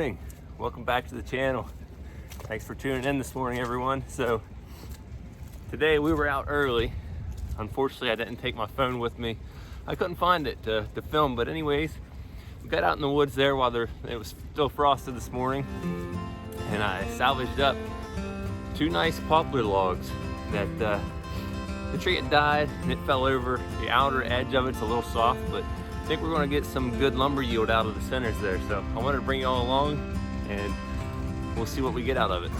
morning. Welcome back to the channel. Thanks for tuning in this morning, everyone. So today we were out early. Unfortunately, I didn't take my phone with me. I couldn't find it to film, but anyways, we got out in the woods there while it was still frosted this morning, and I salvaged up two nice poplar logs that the tree had died and it fell over. The outer edge of it's a little soft, but I think we're going to get some good lumber yield out of the centers there. So I wanted to bring you all along and we'll see what we get out of it.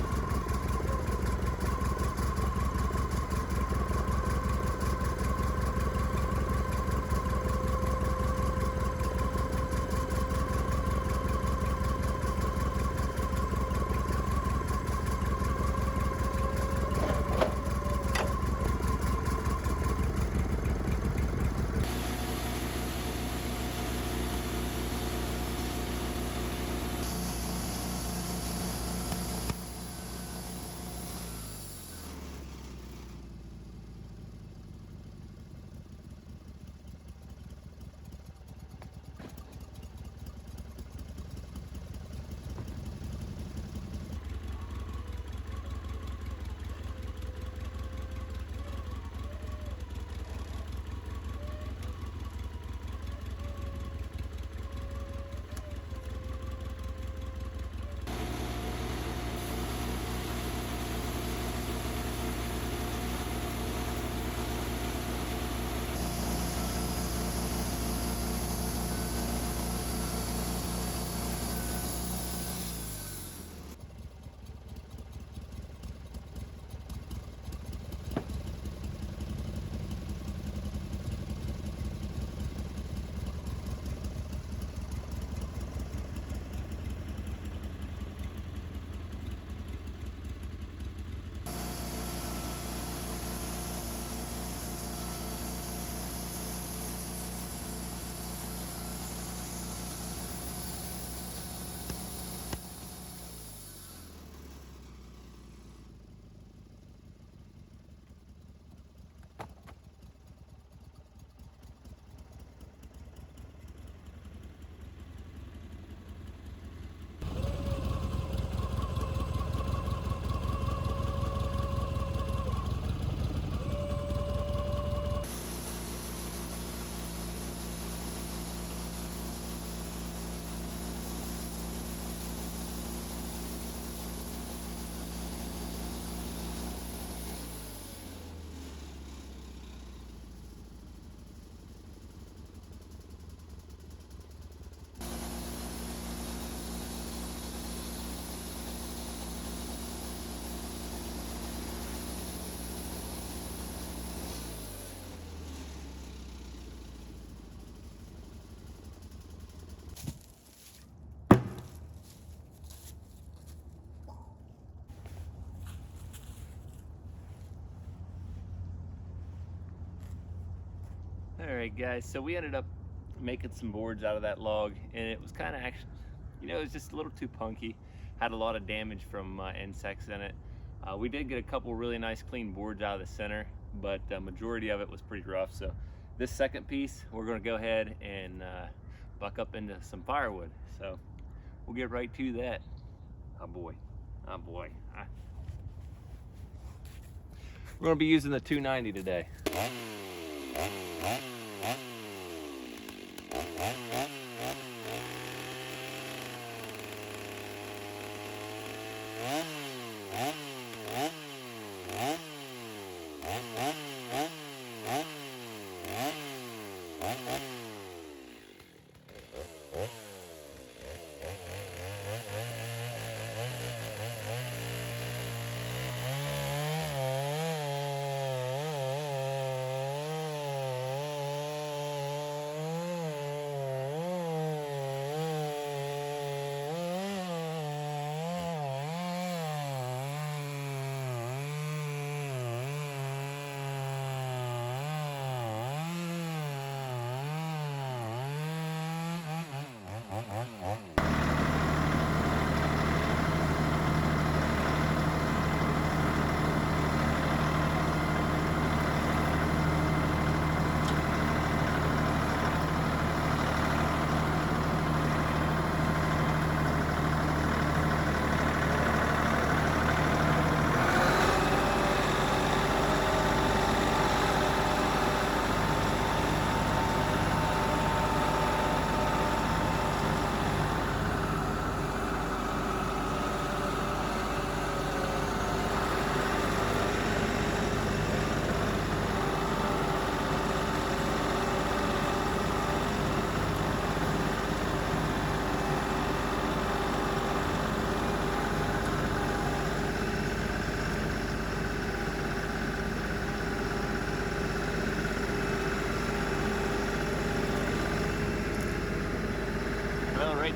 Alright guys, so we ended up making some boards out of that log, and it was kind of actually, it was just a little too punky. Had a lot of damage from insects in it. We did get a couple really nice clean boards out of the center, but the majority of it was pretty rough. So this second piece, we're going to go ahead and buck up into some firewood. So we'll get right to that. Oh boy, oh boy. We're going to be using the 290 today.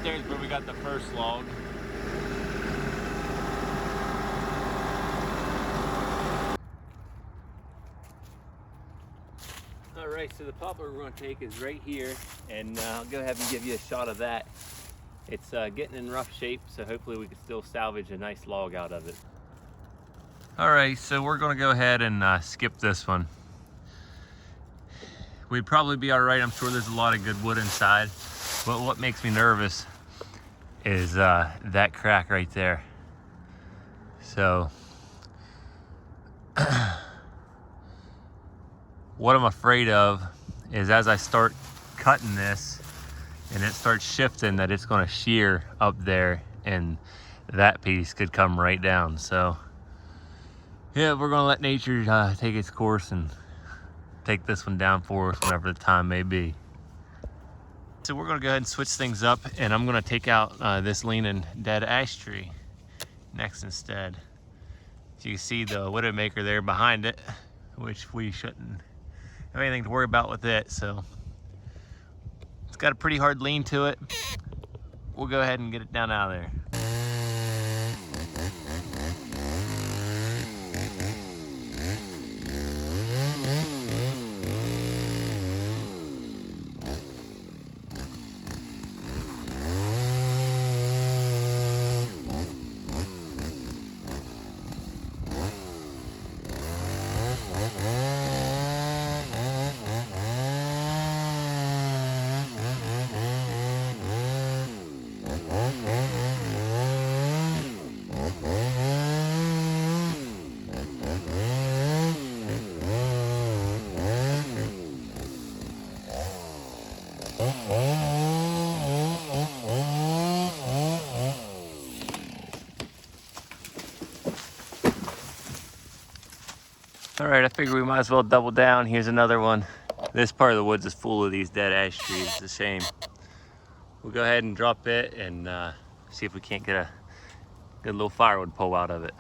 there's where we got the first log. All right, so the poplar we're going to take is right here, and I'll go ahead and give you a shot of that. It's getting in rough shape, so hopefully we can still salvage a nice log out of it. All right, so we're going to go ahead and skip this one. We'd probably be all right. I'm sure there's a lot of good wood inside, but what makes me nervous is that crack right there. So what I'm afraid of is as I start cutting this and it starts shifting, that it's going to shear up there and that piece could come right down. So yeah, we're going to let nature take its course and take this one down for us whenever the time may be. So we're going to go ahead and switch things up, and I'm going to take out this leaning dead ash tree next instead. So you can see the widowmaker there behind it, which we shouldn't have anything to worry about with it. So it's got a pretty hard lean to it. We'll go ahead and get it down out of there. All right, I figure we might as well double down. Here's another one. This part of the woods is full of these dead ash trees. It's a shame. We'll go ahead and drop it and see if we can't get a good little firewood pull out of it.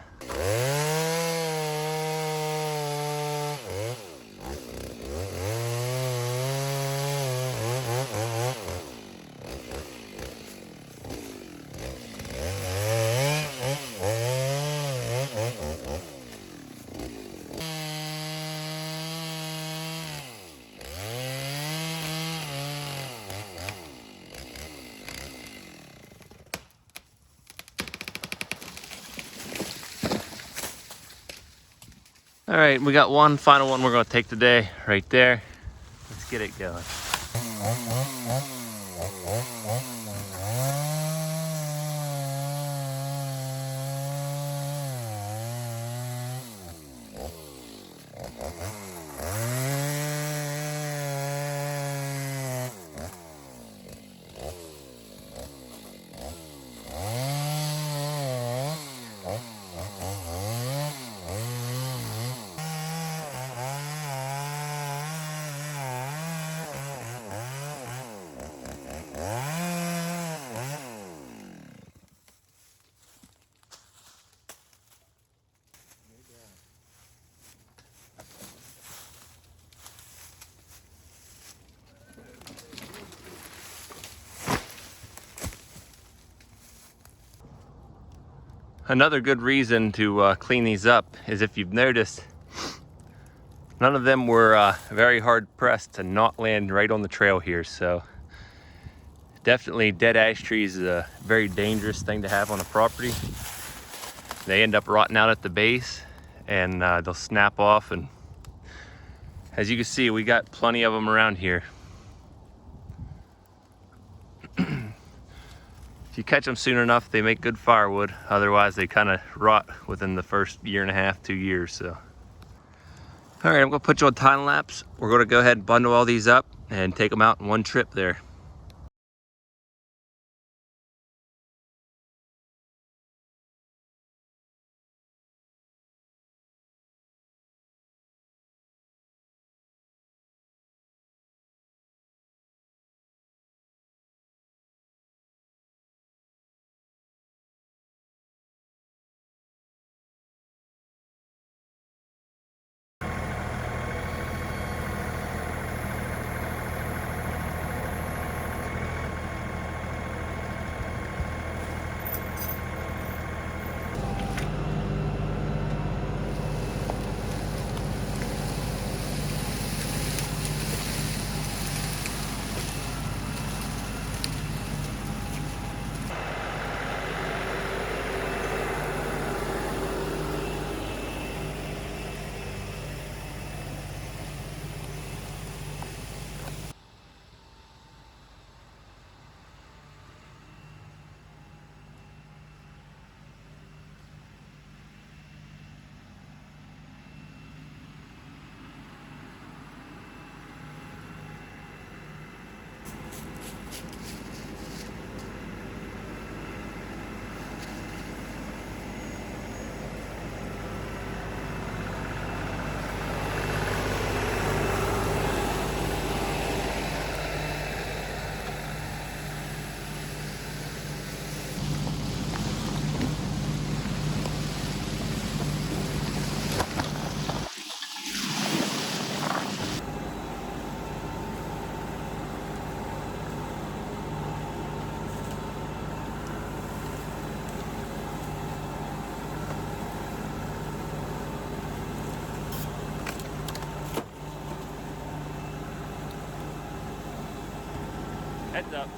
All right, we got one final one we're gonna take today, right there. Let's get it going. Another good reason to clean these up is, if you've noticed, none of them were very hard pressed to not land right on the trail here. So definitely dead ash trees is a very dangerous thing to have on a property. They end up rotting out at the base and they'll snap off, and as you can see, we got plenty of them around here. If you catch them soon enough, they make good firewood. Otherwise, they kind of rot within the first year and a half, 2 years. So, all right, I'm gonna put you on time lapse. We're gonna go ahead and bundle all these up and take them out in one trip there. Heads up.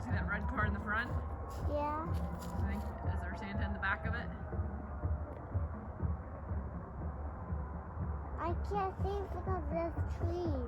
See that red car in the front? Yeah. Is there Santa in the back of it? I can't see because there's trees.